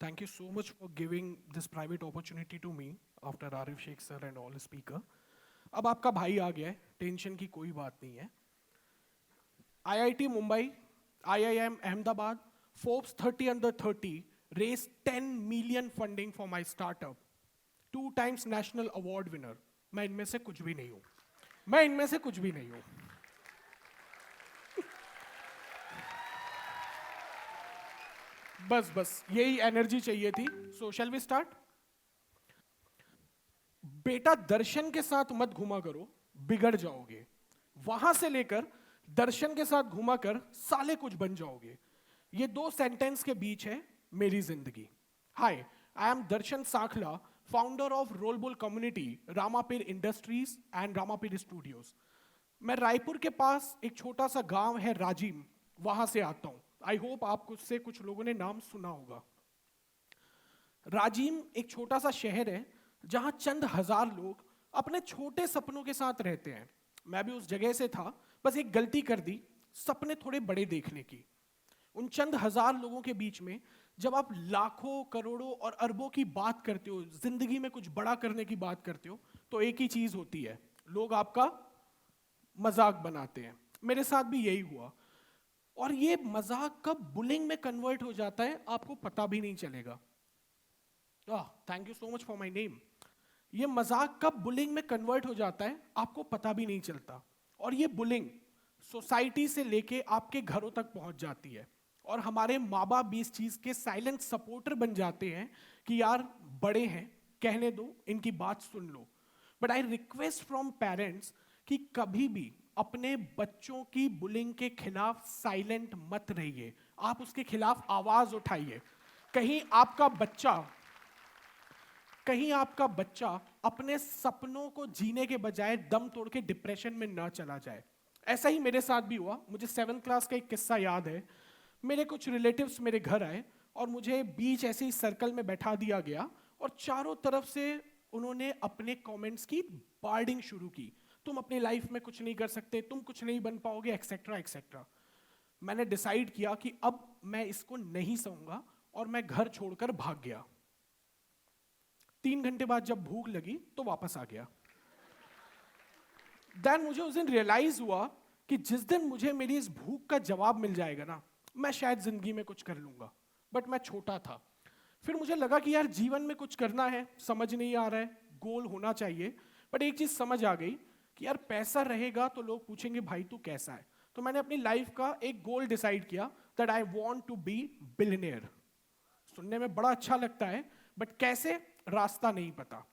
Thank you so much for giving this private opportunity to me after Arif Sheikh sir and all speaker. अब आपका भाई आ गया है, tension की कोई बात नहीं है. IIT Mumbai, IIM Ahmedabad, Forbes 30 under 30 raised 10 million funding for my startup. 2 times national award winner. मैं इनमें से कुछ भी नहीं हूँ. मैं इनमें से कुछ भी नहीं हूँ. बस यही एनर्जी चाहिए थी. सो शैल वी स्टार्ट. बेटा दर्शन के साथ मत घुमा करो, बिगड़ जाओगे. वहां से लेकर दर्शन के साथ घुमा कर साले कुछ बन जाओगे. ये 2 सेंटेंस के बीच है मेरी जिंदगी. Hi, I am Darshan Sakhla, founder of Rollbull community, Ramapir industries and Ramapir studios. मैं रायपुर के पास एक छोटा सा गांव है राजीम, वहां से आता हूं. आई होप आपको से कुछ लोगों ने नाम सुना होगा. राजीम एक छोटा सा शहर है जहां चंद हजार लोग अपने छोटे सपनों के साथ रहते हैं. मैं भी उस जगह से था, बस एक गलती कर दी, सपने थोड़े बड़े देखने की. उन चंद हजार लोगों के बीच में जब आप लाखों करोड़ों और अरबों की बात करते हो, जिंदगी में कुछ बड़ा करने की बात करते हो, तो एक ही चीज होती है, लोग आपका मजाक बनाते हैं. मेरे साथ भी यही हुआ. और ये मजाक कब बुलिंग में कन्वर्ट हो जाता है आपको पता भी नहीं चलेगा. Thank you so much for my name. ये मजाक कब बुलिंग में कन्वर्ट हो जाता है आपको पता भी नहीं चलता. और ये बुलिंग सोसाइटी से लेके आपके घरों तक पहुंच जाती है. और हमारे माँ बाप भी इस चीज के साइलेंट सपोर्टर बन जाते हैं कि यार बड़े हैं, कहने दो, इनकी बात सुन लो. But I request from parents कि कभी भी अपने बच्चों की बुलिंग के खिलाफ साइलेंट मत रहिए. आप उसके खिलाफ आवाज उठाइए. कहीं आपका बच्चा अपने सपनों को जीने के बजाय दम तोड़ के डिप्रेशन में ना चला जाए. ऐसा ही मेरे साथ भी हुआ. मुझे 7th क्लास का एक किस्सा याद है. मेरे कुछ रिलेटिव्स मेरे घर आए और मुझे बीच ऐसे ही सर्कल में बैठा दिया गया और चारों तरफ से उन्होंने अपने कमेंट्स की बार्डिंग शुरू की. तुम अपनी लाइफ में कुछ नहीं कर सकते, तुम कुछ नहीं बन पाओगे, एक्सेट्रा एक्सेट्रा. मैंने डिसाइड किया कि अब मैं इसको नहीं सहूंगा और मैं घर छोड़कर भाग गया. 3 घंटे बाद जब भूख लगी तो वापस आ गया. देन मुझे उस दिन रियलाइज हुआ कि जिस दिन मुझे मेरी इस भूख का जवाब मिल जाएगा ना, मैं शायद जिंदगी में कुछ कर लूंगा. बट मैं छोटा था. फिर मुझे लगा कि यार जीवन में कुछ करना है, समझ नहीं आ रहा है, गोल होना चाहिए. बट एक चीज समझ आ गई कि यार पैसा रहेगा तो लोग पूछेंगे भाई तू कैसा है. तो मैंने अपनी लाइफ का एक गोल डिसाइड किया that I want to be billionaire. सुनने में बड़ा अच्छा लगता है, बट कैसे, रास्ता नहीं पता.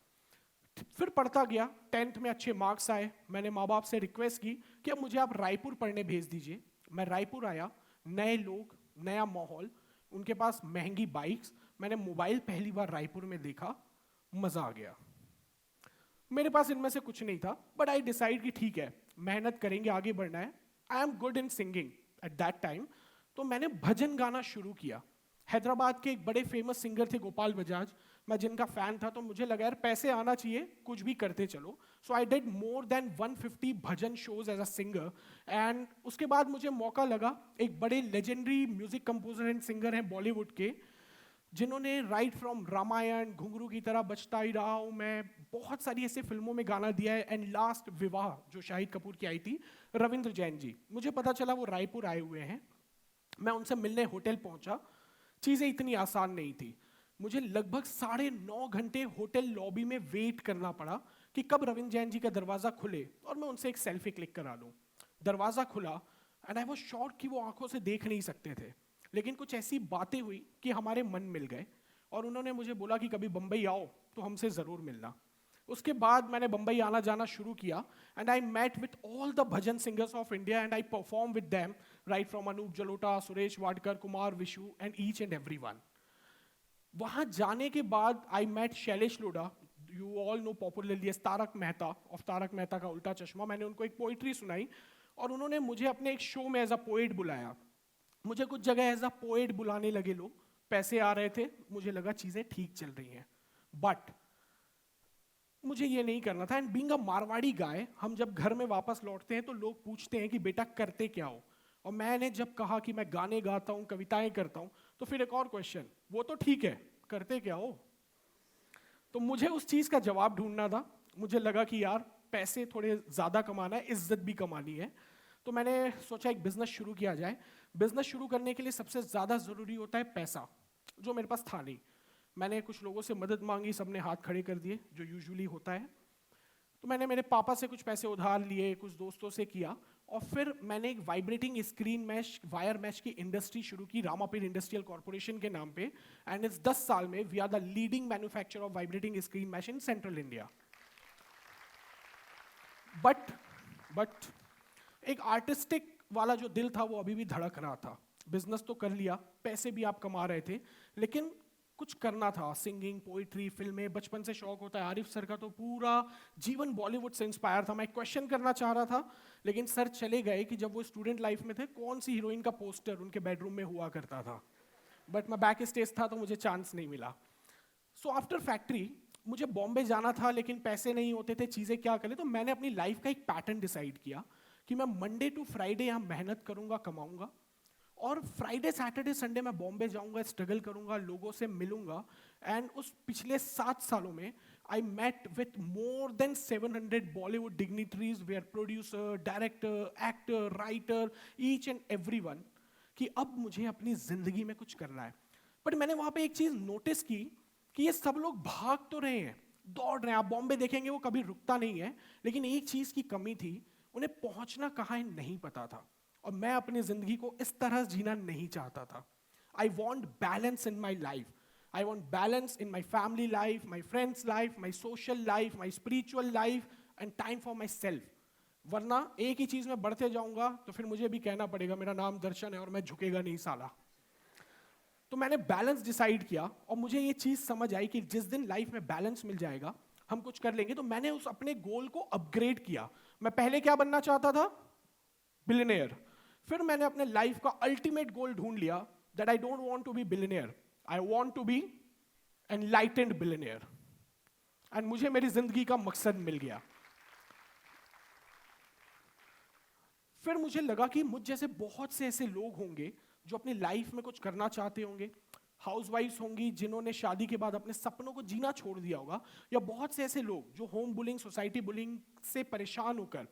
फिर पढ़ता गया. 10th में अच्छे मार्क्स आए. मैंने माँ बाप से रिक्वेस्ट की कि अब मुझे आप रायपुर पढ़ने भेज दीजिए. मैं रायपुर आया. नए लोग, नया माहौल, उनके पास महंगी बाइक्स. मैंने मोबाइल पहली बार रायपुर में देखा, मजा आ गया. मेरे पास इनमें से कुछ नहीं था, बट आई डिसाइड कि ठीक है, मेहनत करेंगे, आगे बढ़ना है. I am good in singing at that time. तो मैंने भजन गाना शुरू किया. हैदराबाद के एक बड़े फेमस सिंगर थे गोपाल बजाज, मैं जिनका फैन था. तो मुझे लगा यार पैसे आना चाहिए, कुछ भी करते चलो. So I did more than 150 bhajan shows as a singer. And उसके बाद मुझे मौका लगा, एक बड़े legendary music composer and singer हैं बॉलीवुड के, जिन्होंने राइट फ्रॉम रामायण, घुंघरू की तरह बचता ही रहा हूं मैं, बहुत सारी ऐसे फिल्मों में गाना दिया है. एंड लास्ट विवाह जो शाहिद कपूर की आई थी, रविंद्र जैन जी, मुझे पता चला वो रायपुर आए हुए हैं. मैं उनसे मिलने होटल पहुंचा. चीजें इतनी आसान नहीं थी. मुझे लगभग 9.5 घंटे होटल लॉबी में वेट करना पड़ा कि कब रविंद्र जैन जी का दरवाजा खुले और मैं उनसे एक सेल्फी क्लिक करा लूं. दरवाजा खुला एंड आई वाज शॉक्ड कि वो आंखों से देख नहीं सकते थे. लेकिन कुछ ऐसी बातें हुई कि हमारे मन मिल गए और उन्होंने मुझे बोला कि कभी बंबई आओ तो हमसे जरूर मिलना. उसके बाद मैंने बंबई आना जाना शुरू किया. And I met with all the bhajan singers of India and I perform with them, right from Anup Jalota, Suresh Wadkar, Kumar Vishu and each and everyone. वहां जाने के बाद I met Shailesh Lodha, you all know popularly as Taarak Mehta of Taarak Mehta ka Ooltah चश्मा. मैंने उनको एक पोइट्री सुनाई और उन्होंने मुझे अपने एक शो में एज अ पोएट बुलाया. मुझे कुछ जगह एज अ पोएट बुलाने लगे लोग, पैसे आ रहे थे, मुझे लगा चीजें ठीक चल रही हैं. बट मुझे ये नहीं करना था. एंड बीइंग अ मारवाड़ी गाय, हम जब घर में वापस लौटते हैं तो लोग पूछते हैं कि बेटा करते क्या हो. और मैंने जब कहा कि मैं गाने गाता हूं, कविताएं करता हूं, तो फिर एक और क्वेश्चन, वो तो ठीक है, करते क्या हो? तो मुझे उस चीज़ का जवाब ढूंढना था। मुझे लगा कि यार पैसे थोड़े ज़्यादा कमाना है, इज्जत भी कमानी है। तो मैंने सोचा एक बिज़नेस शुरू किया जाए। बिज़नेस शुरू करने के लिए सबसे ज़्यादा ज़रूरी होता है पैसा, जो मेरे पास था नहीं। मैंने कुछ लोगों से मदद मांगी, सबने हाथ खड़े कर दिए, जो यूजुअली होता है। तो मैंने मेरे पापा से कुछ पैसे उधार लिए, कुछ दोस्तों से किया, और फिर मैंने एक vibrating screen mesh, wire mesh की इंडस्ट्री शुरू की रामापीर इंडस्ट्रियल कॉर्पोरेशन के नाम पे। एंड इस 10 साल में we are the leading manufacturer of vibrating screen mesh in central India. But एक आर्टिस्टिक वाला जो दिल था वो अभी भी धड़क रहा था। बिजनेस तो कर लिया, पैसे भी आप कमा रहे थे, लेकिन कुछ करना था। सिंगिंग, पोइट्री, फिल्में, बचपन से शौक होता है। आरिफ सर का तो पूरा जीवन बॉलीवुड से इंस्पायर था। मैं क्वेश्चन करना चाह रहा था, लेकिन सर चले गए कि जब वो स्टूडेंट लाइफ में थे, कौन सी हीरोइन का पोस्टर उनके बेडरूम में हुआ करता था। बट मैं बैक स्टेज था तो मुझे चांस नहीं मिला। सो आफ्टर फैक्ट्री मुझे बॉम्बे जाना था, लेकिन पैसे नहीं होते थे, चीज़ें क्या करें। तो मैंने अपनी लाइफ का एक पैटर्न डिसाइड किया कि मैं मंडे टू फ्राइडे यहाँ मेहनत करूँगा, कमाऊँगा, और फ्राइडे सैटरडे संडे मैं बॉम्बे जाऊँगा, स्ट्रगल करूँगा, लोगों से मिलूँगा। एंड उस पिछले 7 सालों में I met with more than 700 Bollywood dignitaries, where producer, director, actor, writer, each and every one, कि अब मुझे अपनी ज़िंदगी में कुछ करना है। बट मैंने वहाँ पे एक चीज़ नोटिस की कि ये सब लोग भाग तो रहे हैं, दौड़ रहे हैं। आप बॉम्बे देखेंगे वो कभी रुकता नहीं है, लेकिन एक चीज़ की कमी थी, उन्हें पहुंचना कहाँ है नहीं पता था। और मैं अपनी ज़िंदगी को इस तरह जीना नहीं चाहता था। I want balance in my life. I want balance in my family life, my friends life, my social life, my spiritual life, and time for my self. वरना एक ही चीज़ में बढ़ते जाऊंगा तो फिर मुझे भी कहना पड़ेगा मेरा नाम दर्शन है और मैं झुकेगा नहीं साला। तो मैंने बैलेंस डिसाइड किया, और मुझे ये चीज़ समझ आई कि जिस दिन लाइफ में बैलेंस मिल जाएगा हम कुछ कर लेंगे। तो मैंने उस अपने गोल को अपग्रेड किया। मैं पहले क्या बनना चाहता था? बिलियनियर। फिर मैंने अपने लाइफ का अल्टीमेट गोल ढूंढ लिया, that I don't want to be billionaire, I want to be enlightened billionaire. And मुझे मेरी जिंदगी का मकसद मिल गया। फिर मुझे लगा कि मुझ जैसे बहुत से ऐसे लोग होंगे जो अपनी लाइफ में कुछ करना चाहते होंगे। हाउसवाइफ्स होंगी जिन्होंने शादी के बाद अपने सपनों को जीना छोड़ दिया होगा, या बहुत से ऐसे लोग जो होम बुलिंग, सोसाइटी बुलिंग से परेशान होकर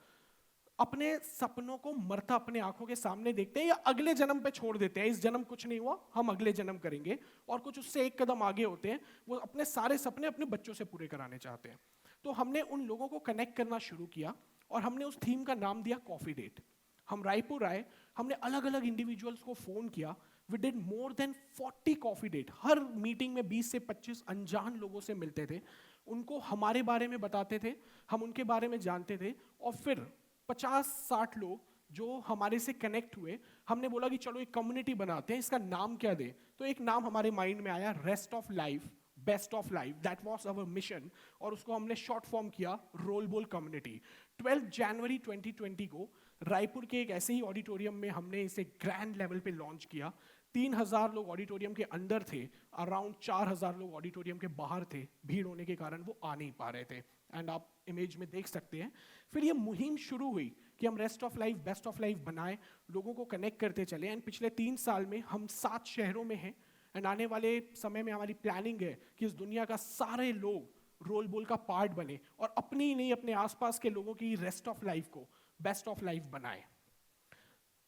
अपने सपनों को मरता अपने आंखों के सामने देखते हैं, या अगले जन्म पे छोड़ देते हैं। इस जन्म कुछ नहीं हुआ, हम अगले जन्म करेंगे। और कुछ उससे एक कदम आगे होते हैं, वो अपने सारे सपने अपने बच्चों से पूरे कराने चाहते हैं। तो हमने उन लोगों को कनेक्ट करना शुरू किया, और हमने उस थीम का नाम दिया कॉफी डेट। हम रायपुर आए, हमने अलग अलग इंडिविजुअल्स को फ़ोन किया। We did more than 40 coffee date. हर मीटिंग में 20 से 25 अनजान लोगों से मिलते थे, उनको हमारे बारे में बताते थे, हम उनके बारे में जानते थे। और फिर 50-60 लोग जो हमारे से कनेक्ट हुए, हमने बोला कि चलो एक कम्युनिटी बनाते हैं, इसका नाम क्या दें। तो एक नाम हमारे माइंड में आया, rest of life, best of life. That was our mission, और उसको हमने शॉर्ट फॉर्म किया रोल बोल कम्युनिटी। 12 जनवरी 2020 को रायपुर के एक ऐसे ही ऑडिटोरियम में हमने इसे ग्रैंड लेवल पे लॉन्च किया। 3000 लोग ऑडिटोरियम के अंदर थे, अराउंड 4000 लोग ऑडिटोरियम के बाहर थे। भीड़ होने के कारण वो आ नहीं पा रहे थे, एंड आप इमेज में देख सकते हैं। फिर ये मुहिम शुरू हुई कि हम rest of life, best of life बनाएं, लोगों को कनेक्ट करते चले। एंड पिछले 3 साल में हम 7 शहरों में हैं, एंड आने वाले समय में हमारी प्लानिंग है कि इस दुनिया का सारे लोग रोल बोल का पार्ट बने, और अपनी ही नहीं अपने आसपास के लोगों की रेस्ट ऑफ लाइफ को बेस्ट ऑफ लाइफ बनाए।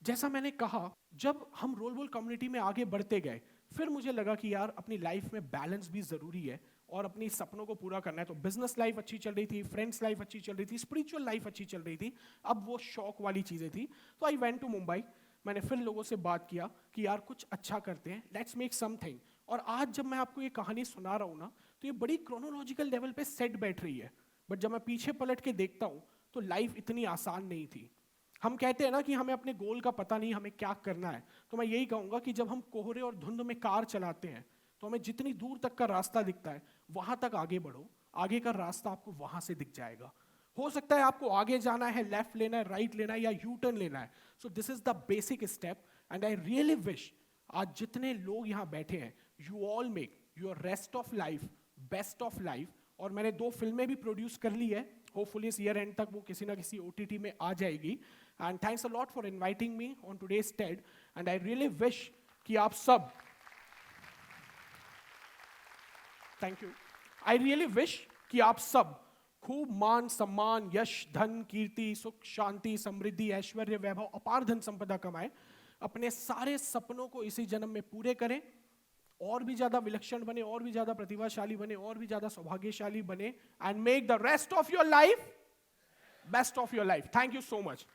जैसा मैंने कहा, जब हम रोल बोल कम्युनिटी में आगे बढ़ते गए, फिर मुझे लगा कि यार अपनी लाइफ में बैलेंस भी ज़रूरी है, और अपनी सपनों को पूरा करना है। तो बिजनेस लाइफ अच्छी चल रही थी, फ्रेंड्स लाइफ अच्छी चल रही थी, स्पिरिचुअल लाइफ अच्छी चल रही थी, अब वो शौक वाली चीज़ें थी। तो आई वेंट टू मुंबई। मैंने फिर लोगों से बात किया कि यार कुछ अच्छा करते हैं, लेट्स मेक समथिंग। और आज जब मैं आपको ये कहानी सुना रहा हूँ ना, तो ये बड़ी क्रोनोलॉजिकल लेवल पे सेट बैठ रही है। बट जब मैं पीछे पलट के देखता हूँ तो लाइफ इतनी आसान नहीं थी। हम कहते हैं ना कि हमें अपने गोल का पता नहीं, हमें क्या करना है। तो मैं यही कहूँगा कि जब हम कोहरे और धुंध में कार चलाते हैं, तो हमें जितनी दूर तक का रास्ता दिखता है वहाँ तक आगे बढ़ो, आगे का रास्ता आपको वहाँ से दिख जाएगा। हो सकता है आपको आगे जाना है, लेफ्ट लेना है, राइट लेना है, या यू टर्न लेना है। So this is the basic step, and I really wish आज जितने लोग यहाँ बैठे हैं, you all make your rest of life best of life. और मैंने 2 फिल्में भी प्रोड्यूस कर ली है, होपफुली इस ईयर एंड तक वो किसी ना किसी OTT में आ जाएगी। And thanks a lot for inviting me on today's Ted, and I really wish कि आप सब thank you. I really wish कि आप सब खूब मान सम्मान यश धन कीर्ति सुख शांति समृद्धि ऐश्वर्य वैभव अपार धन संपदा कमाएं, अपने सारे सपनों को इसी जन्म में पूरे करें, और भी ज्यादा विलक्षण बने, और भी ज्यादा प्रतिभाशाली बने, और भी ज्यादा सौभाग्यशाली बने, and make the rest of your life best of your life. Thank you so much.